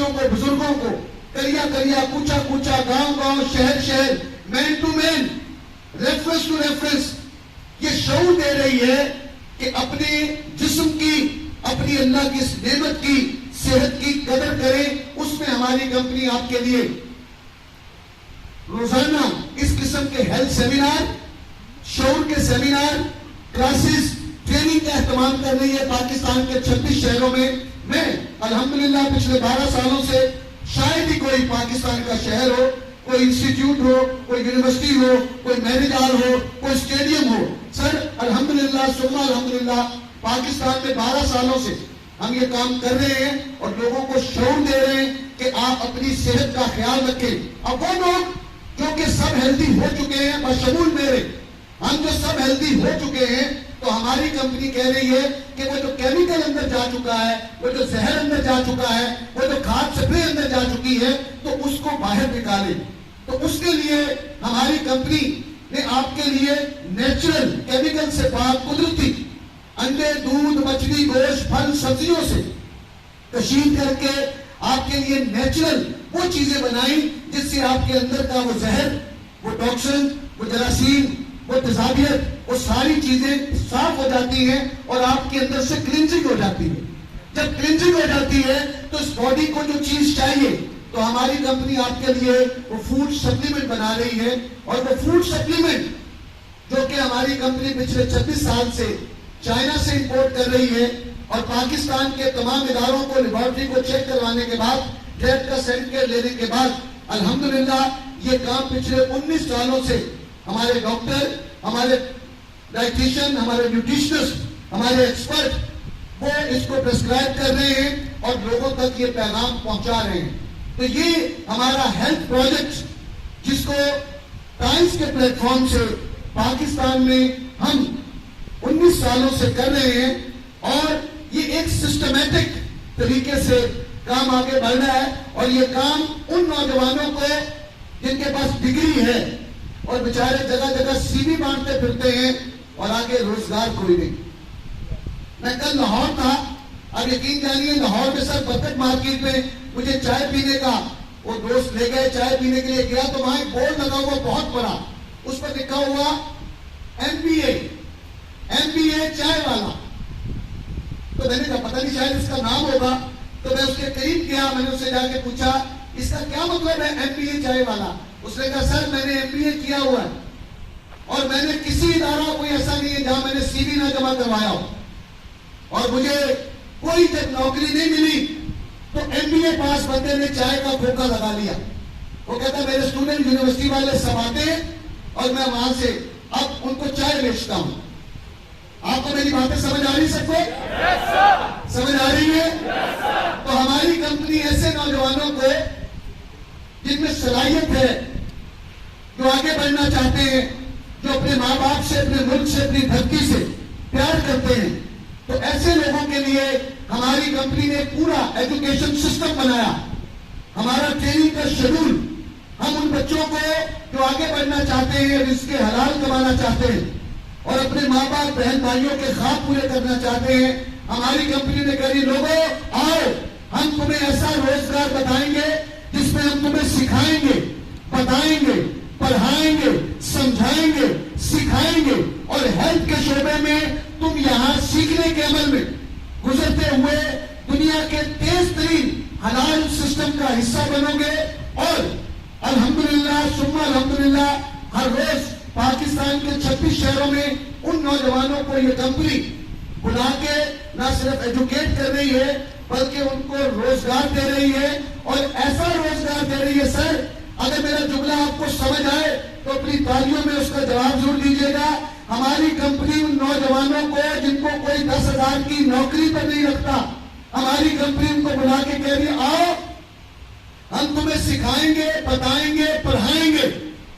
بچوں کو, بزرگوں کو, کریا کریا, کوچا کوچا, گاؤں گاؤں, شہر شہر, man to man, reference to reference یہ شعور دے رہی ہے کہ اپنے جسم کی, اپنی اللہ کی اس نعمت کی, صحت کی قدر کریں. اس میں ہماری کمپنی آپ کے لیے روزانہ اس قسم کے ہیلتھ سیمینار, شعور کے سیمینار, کلاسز, ٹریننگ کا اہتمام کر رہی ہے پاکستان کے 26 شہروں میں. میں الحمدللہ پچھلے 12 سالوں سے شاید ہی کوئی پاکستان کا شہر ہو, کوئی انسٹیٹیوٹ ہو, کوئی یونیورسٹی ہو, کوئی میرج ہال ہو, کوئی اسٹیڈیم ہو, سر الحمدللہ ثم الحمدللہ پاکستان میں 12 سالوں سے ہم یہ کام کر رہے ہیں اور لوگوں کو شعور دے رہے ہیں کہ آپ اپنی صحت کا خیال رکھیں. اب وہ لوگ جو کہ سب ہیلدی ہو چکے ہیں, بشمول میرے, ہم جو سب ہیلدی ہو چکے ہیں, تو ہماری کمپنی کہہ رہی ہے کہ وہ جو کیمیکل اندر جا چکا ہے, وہ جو زہر اندر جا چکا ہے, وہ جو کھاد سپرے اندر جا چکی ہے, تو اس کو باہر نکالیں. تو اس کے لیے ہماری کمپنی نے آپ کے لیے نیچرل, کیمیکل سے پاک, قدرتی انڈے, دودھ, مچھلی, گوشت, پھل, سبزیوں سے کشید کر کے آپ کے لیے نیچرل وہ چیزیں بنائیں جس سے آپ کے اندر کا وہ زہر, وہ ٹاکسن, وہ جراثیم, وہ تیزابیت, وہ ساری چیزیں صاف ہو جاتی ہیں اور آپ کے اندر سے کلینزنگ ہو جاتی ہے. جب کلینزنگ ہو جاتی ہے تو اس باڈی کو جو چیز چاہیے, تو ہماری کمپنی آپ کے لیے وہ فوڈ سپلیمنٹ بنا رہی ہے. اور وہ فوڈ سپلیمنٹ جو کہ ہماری کمپنی پچھلے 26 سال سے چائنا سے امپورٹ کر رہی ہے, اور پاکستان کے تمام اداروں کو لیبارٹری کو چیک کروانے کے بعد, ٹیسٹ کا سرٹیفکیٹ لینے کے بعد, الحمدللہ یہ کام پچھلے 19 سالوں سے ہمارے ڈاکٹر, ہمارے ڈائٹیشن, ہمارے نیوٹریشنسٹ, ہمارے ایکسپرٹ وہ اس کو پرسکرائب کر رہے ہیں اور لوگوں تک یہ پیغام پہنچا رہے ہیں. تو یہ ہمارا ہیلتھ پروجیکٹ جس کو ٹائمز کے پلیٹ فارم سے پاکستان میں ہم 19 سالوں سے کر رہے ہیں, اور یہ ایک سسٹمیٹک طریقے سے کام آگے بڑھ رہا ہے. اور یہ کام ان نوجوانوں کو جن کے پاس ڈگری ہے اور بیچارے جگہ جگہ سی وی بانٹتے پھرتے ہیں اور آگے روزگار کوئی نہیں. میں کل لاہور تھا, اب یقین جانیے لاہور میں سر برکت مارکیٹ میں مجھے چائے پینے کا وہ دوست لے گئے, چائے پینے کے لیے گیا تو وہاں ایک بورڈ لگا ہوا بہت بڑا, اس پر لکھا ہوا MBA چائے والا. تو میں نے کہا پتہ نہیں شاید اس کا نام ہوگا, تو میں اس کے قریب گیا, میں نے اس سے جا کے پوچھا اس کا کیا مطلب ہے MBA چائے والا. اس نے کہا سر میں نے MBA کیا ہوا ہے اور میں نے کسی ادارہ کوئی ایسا نہیں ہے جہاں میں نے CV نہ جمع کروایا ہو, اور مجھے کوئی جب نوکری نہیں ملی تو MBA پاس بندے نے چائے کا کھوکا لگا لیا. وہ کہتا ہے میرے اسٹوڈنٹ یونیورسٹی والے سب آتے ہیں اور میں وہاں سے اب ان کو چائے بیچتا ہوں. آپ کو میری باتیں سمجھ آ رہی سب کو؟ سمجھ آ رہی ہے؟ تو ہماری کمپنی ایسے نوجوانوں کو جن میں صلاحیت ہے, جو آگے بڑھنا چاہتے ہیں, جو اپنے ماں باپ سے, اپنے ملک سے, اپنی دھرتی سے پیار کرتے ہیں, تو ایسے لوگوں کے لیے ہماری کمپنی نے پورا ایجوکیشن سسٹم بنایا. ہمارا ٹریننگ کا شیڈول, ہم ان بچوں کو جو آگے بڑھنا چاہتے ہیں, رزق حلال کمانا چاہتے ہیں اور اپنے ماں باپ بہن بھائیوں کے خواب پورے کرنا چاہتے ہیں, ہماری کمپنی نے کہی لوگوں آؤ ہم تمہیں ایسا روزگار بتائیں گے جس میں ہم تمہیں سکھائیں گے, بتائیں گے, پڑھائیں گے, سمجھائیں گے, سکھائیں گے, اور ہیلتھ کے شعبے میں تم یہاں سیکھنے کے عمل میں گزرتے ہوئے دنیا کے تیز ترین حلال سسٹم کا حصہ بنو گے. اور الحمدللہ ثم الحمدللہ ہر روز پاکستان کے 26 شہروں میں ان نوجوانوں کو یہ کمپنی بلا کے نہ صرف ایجوکیٹ کر رہی ہے بلکہ ان کو روزگار دے رہی ہے, اور ایسا روزگار دے رہی ہے سر, اگر میرا جملہ آپ کو سمجھ آئے تو اپنی تالیوں میں اس کا جواب ضرور دیجیے گا. ہماری کمپنی ان نوجوانوں کو جن کو کوئی 10,000 کی نوکری پر نہیں رکھتا, ہماری کمپنی ان کو بلا کے کہہ رہی آؤ ہم تمہیں سکھائیں گے, بتائیں گے, پڑھائیں گے,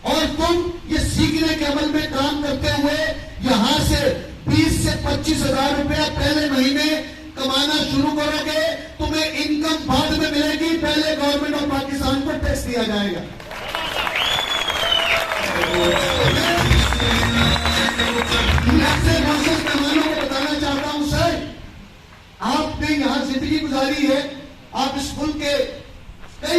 اور تم یہ سیکھنے کے عمل میں کام کرتے ہوئے یہاں سے 20 سے 25,000 روپیہ پہلے مہینے کمانا شروع کرو گے. تمہیں انکم بعد میں ملے گی, پہلے گورنمنٹ آف پاکستان کو ٹیکس دیا جائے گا. مہمانوں کو بتانا چاہتا ہوں سر, آپ نے یہاں زندگی گزاری ہے, آپ اس ملک کے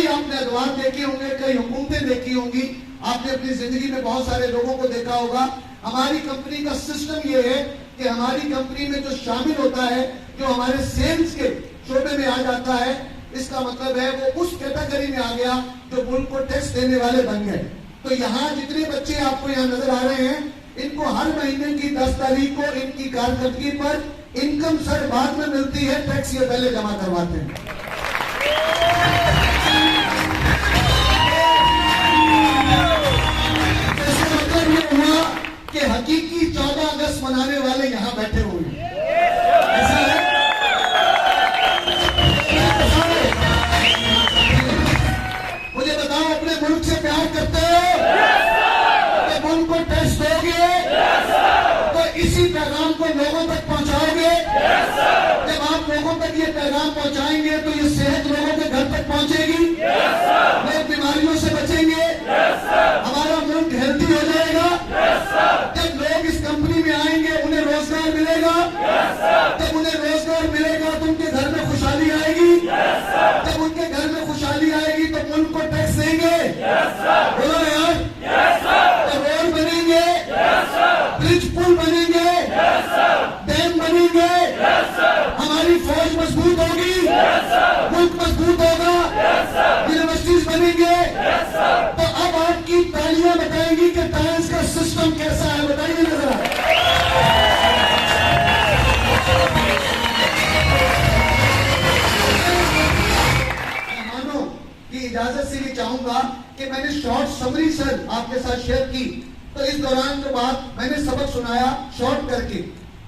کئی آپ نے ادوار دیکھے ہوں گے, کئی حکومتیں دیکھی ہوں گی, آپ نے اپنی زندگی میں بہت سارے لوگوں کو دیکھا ہوگا. ہماری کمپنی کا سسٹم یہ ہے کہ ہماری کمپنی میں جو شامل ہوتا ہے, جو ہمارے سیلز کے شعبے میں آ جاتا ہے, اس کا مطلب ہے وہ اس کیٹیگری میں آ گیا جو ملک کو ٹیکس دینے والے بن گئے. تو یہاں جتنے بچے آپ کو یہاں نظر آ رہے ہیں, ان کو ہر مہینے کی 10 تاریخ کو ان کی کارکردگی پر انکم سر بعد میں ملتی ہے, ٹیکس یہ پہلے جمع کرواتے ہیں. اس کا مطلب یہ ہوا کہ حقیقی 14 اگست منانے والے یہاں بیٹھے ہوئے ہیں. ایسا ہے. مجھے بتاؤ, اپنے ملک سے پیار کرتے ہو کہ ملک کو ٹیکس دو گے تو اسی پیغام کو لوگوں تک پہنچاؤ گے. جب آپ لوگوں تک یہ پیغام پہنچائیں گے تو یہ صحت لوگوں کے گھر تک پہنچے گی, لوگ بیماریوں سے بچیں گے, ہمارا ملک ہیلتھی ہو جائے گا. جب لوگ اس کمپنی میں آئیں گے انہیں روزگار ملے گا, جب انہیں روزگار ملے گا تو ان کے گھر میں خوشحالی آئے گی, جب ان کے گھر میں خوشحالی آئے گی تو ملک کو ٹیکس دیں گے. بولو نا یار, تو روڈ بنیں گے, برج پل بنیں گے, ڈیم بنیں گے, ہماری فوج مضبوط ہوگی, ملک مضبوط ہوگا, یونیورسٹیز بنیں گے. تو اب آپ کی تالیاں بتائیں گی کہ ٹائمز کا سسٹم کیسا ہے. بتائیے نا ذرا. مہمانوں کی اجازت سے یہ چاہوں گا کہ میں نے شارٹ سمری سر آپ کے ساتھ شیئر کی, تو اس دوران جو بات میں نے سبق سنایا شارٹ کر کے,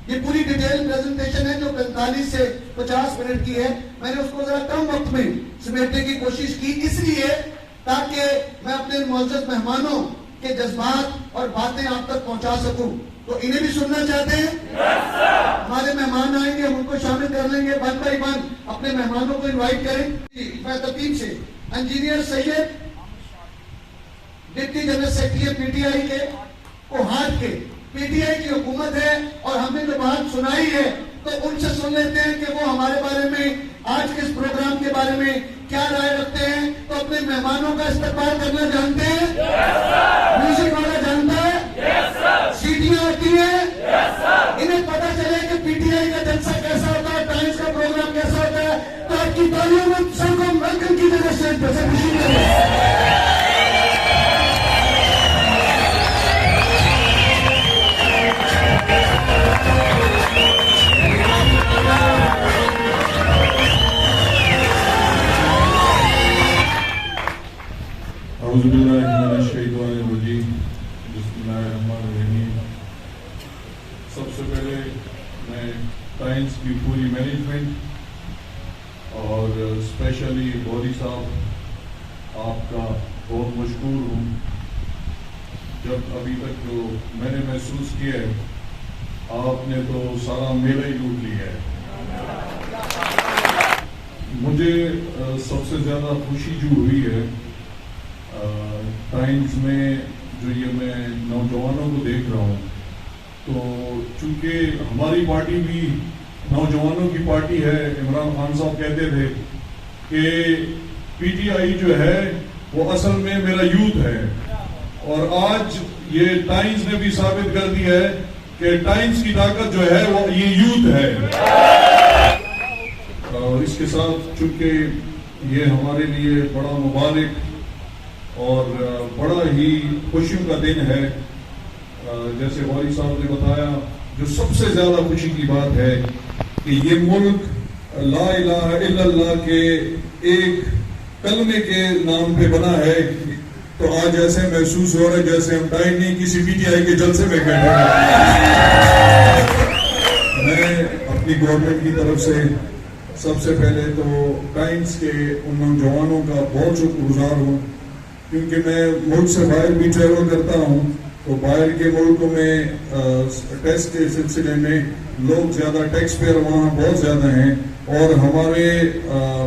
یہ پوری ڈیٹیل پریزنٹیشن ہے جو 45 سے 50 منٹ کی ہے. میں نے اس کو ذرا کم وقت میں سمیٹنے کی کوشش کی, اس لیے تاکہ میں اپنے معزز مہمانوں کے جذبات اور باتیں آپ تک پہنچا سکوں. تو انہیں بھی سننا چاہتے ہیں؟ ہمارے مہمان آئیں گے, ہم ان کو شامل کر لیں گے ون بائی ون. اپنے مہمانوں کو انوائٹ کریں. میں ترتیب سے engineer Syed, deputy general secretary P T I کے کوہاٹ کے, پی ٹی آئی کی حکومت ہے اور ہم نے جو بات سنائی ہے تو ان سے سن لیتے ہیں کہ وہ ہمارے بارے میں, آج کے اس پروگرام کے بارے میں کیا رائے رکھتے ہیں. تو اپنے مہمانوں کا استقبال کرنا جانتے ہیں؟ میوزک والا جانتا ہے؟ سیٹیاں ہوتی ہیں, انہیں پتا چلے کہ پی ٹی آئی کا جلسہ کیسا ہوتا ہے, ٹائمز کا پروگرام کیسا ہوتا ہے. تو آپ کی تالیوں میں سب کو ویلکم کی جگہ سے خوشی کریں. اعوذ باللہ من الشیطان الرجیم, بسم اللہ الرحمن الرحیم. سب سے پہلے میں ٹائمز کی پوری مینجمنٹ اور اسپیشلی بوری صاحب آپ کا بہت مشکور ہوں. جب ابھی تک جو میں نے محسوس کیا ہے, آپ نے تو سارا میلہ ہی لوٹ لیا ہے. مجھے سب سے زیادہ خوشی جو ہوئی ہے ٹائمز میں, جو یہ میں نوجوانوں کو دیکھ رہا ہوں, تو چونکہ ہماری پارٹی بھی نوجوانوں کی پارٹی ہے. عمران خان صاحب کہتے تھے کہ پی ٹی آئی جو ہے وہ اصل میں میرا یوتھ ہے, اور آج یہ ٹائمز نے بھی ثابت کر دیا ہے کہ ٹائمز کی طاقت جو ہے وہ یہ یوتھ ہے. اور اس کے ساتھ چونکہ یہ ہمارے لیے بڑا مبارک اور بڑا ہی خوشیوں کا دن ہے, جیسے والی صاحب نے بتایا, جو سب سے زیادہ خوشی کی بات ہے کہ یہ ملک لا الہ الا اللہ کے ایک کلمے کے نام پہ بنا ہے. تو آج ایسے محسوس ہو رہا ہے جیسے ہم ٹائم نہیں کسی پی ٹی آئی کے جلسے میں بیٹھے ہیں. میں اپنی گورنمنٹ کی طرف سے سب سے پہلے تو ٹائمز کے ان نوجوانوں کا بہت شکر گزار ہوں, کیونکہ میں ملک سے باہر بھی ٹریول کرتا ہوں, تو باہر کے ملکوں میں ٹیکس کے سلسلے میں لوگ زیادہ ٹیکس پیئر وہاں بہت زیادہ ہیں, اور ہمارے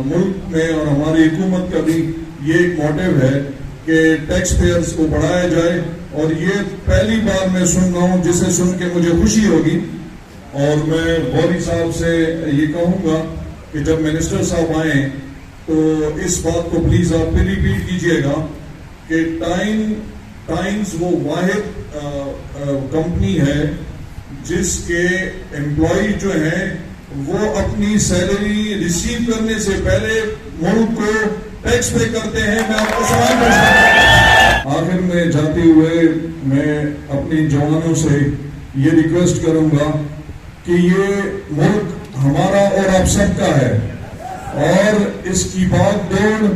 ملک میں اور ہماری حکومت کا بھی یہ ایک موٹیو ہے کہ ٹیکس پیئرز کو بڑھایا جائے. اور یہ پہلی بار میں سن رہا ہوں جسے سن کے مجھے خوشی ہوگی. اور میں غوری صاحب سے یہ کہوں گا کہ جب منسٹر صاحب آئیں تو اس بات کو پلیز آپ پھر ریپیٹ کیجئے گا کہ ٹائمز وہ واحد کمپنی ہے جس کے امپلائی جو ہیں وہ اپنی سیلری ریسیو کرنے سے پہلے ملک کو ٹیکس پے کرتے ہیں. میں آپ کو سوال پوچھتا ہوں. آخر میں جاتے ہوئے میں اپنی جوانوں سے یہ ریکویسٹ کروں گا کہ یہ ملک ہمارا اور آپ سب کا ہے اور اس کی بات دوڑ،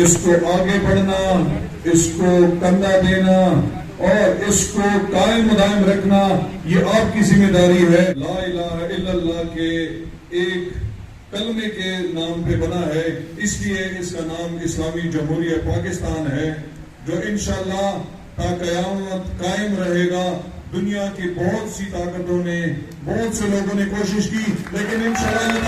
اس کو آگے بڑھنا، اس کو کندھا دینا اور اس کو قائم دائم رکھنا یہ آپ کی ذمہ داری ہے. لا الہ الا اللہ کے ایک کلمے کے نام پہ بنا ہے، اس لیے اس کا نام اسلامی جمہوریہ پاکستان ہے، جو انشاءاللہ تا قیامت قائم رہے گا. دنیا کی بہت سی طاقتوں نے، بہت سے لوگوں نے کوشش کی، لیکن انشاءاللہ